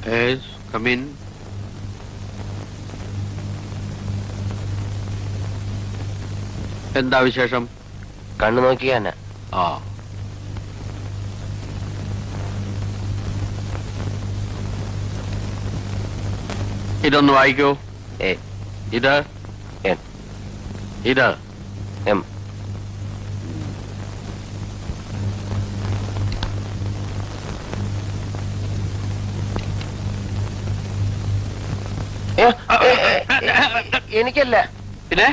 Yes, come in. എന്താ വിശേഷം? കണ്ണു നോക്കിയാനാ. ആ, ഇതൊന്ന് വായിക്കൂ. എ ഇത് എൻ ഇത് എം. എനിക്കല്ല, പിന്നെ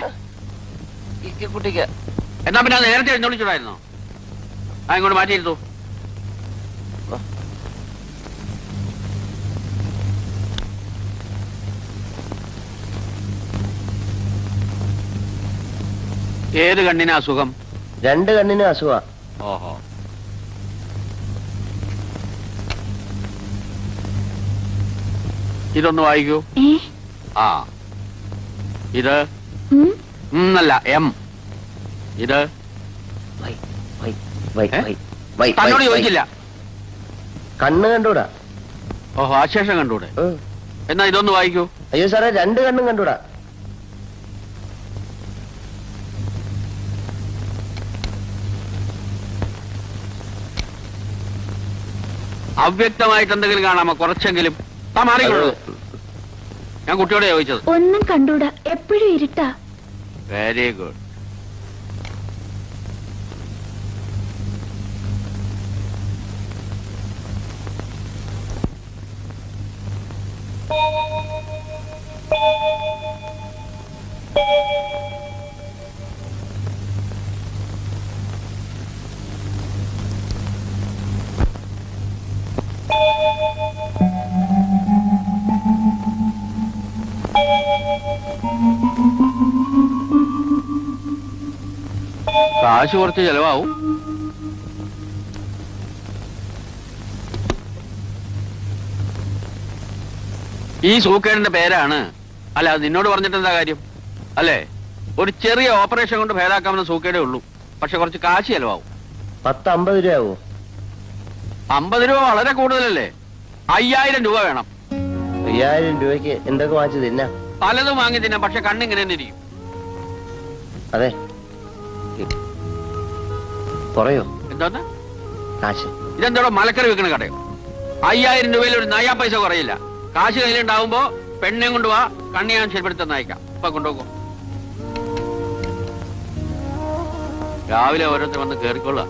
ഈ കുട്ടിക്ക്. എന്നാ പിന്നെ നേരത്തെ എഴുന്നള്ളിച്ചൂടായിരുന്നോ? ആ, ഇങ്ങോട്ട് മാറ്റിയിരുന്നു. ഏത് കണ്ണിനാ അസുഖം? രണ്ട് കണ്ണിനും അസുഖ. ഓഹോ. ഇതൊന്ന് വായിക്കൂ. ആ, ഇത് അല്ല, എം. ഇത് Y Y Y Y Y. തന്നോട് ചോദിച്ചില്ല. കണ്ണ് കണ്ടൂടാ. ഓഹോ, ആശേഷം കണ്ടൂടെ? എന്നാ ഇതൊന്ന് വായിക്കൂ. അയ്യോ സാറേ, രണ്ട് കണ്ണും കണ്ടൂടാ. അവ്യക്തമായിട്ട് എന്തെങ്കിലും കാണാമോ? കുറച്ചെങ്കിലും. താ മാറിക്കൊള്ളൂ. ഞാൻ കുട്ടിയോട് ചോദിച്ചത്. ഒന്നും കണ്ടൂടാ, എപ്പോഴും ഇരുട്ടാ. Very good. കാശ് കുറച്ച് ചെലവാവും. ഈ സൂക്കേടിന്റെ പേരാണ്. അല്ല, അത് നിന്നോട് പറഞ്ഞിട്ട് എന്താ കാര്യം? അല്ലേ, ഒരു ചെറിയ ഓപ്പറേഷൻ കൊണ്ട് ഭേദാക്കാമെന്ന സൂക്കേടേ ഉള്ളൂ. പക്ഷെ കുറച്ച് കാശ് ചെലവാവും. 10-50 രൂപയാവോ? 50 രൂപ വളരെ കൂടുതലല്ലേ? 5000 രൂപ വേണം. 5000 രൂപയ്ക്ക് എന്തൊക്കെ വാങ്ങിച്ചു തിന്നാ? പലതും വാങ്ങി തിന്നാം, പക്ഷെ കണ്ണിങ്ങനെ തന്നെ ഇരിക്കും. അതെ, കുറയോ എന്താന്ന്? കാശ്? ഇതെന്തോടോ മലക്കറി വെക്കണ കടയോ? 5000 രൂപയിൽ ഒരു നയാ പൈസ കുറയില്ല. കാശ് കയ്യിലുണ്ടാവുമ്പോ പെണ്ണെ കൊണ്ടുപോവാ, കണ്ണി ഞാൻ ശരിപ്പെടുത്താൻ അയക്കാം. ഇപ്പൊ കൊണ്ടുപോകും. രാവിലെ ഓരോരുത്തർ വന്ന് കേറിക്കൊള്ളുക.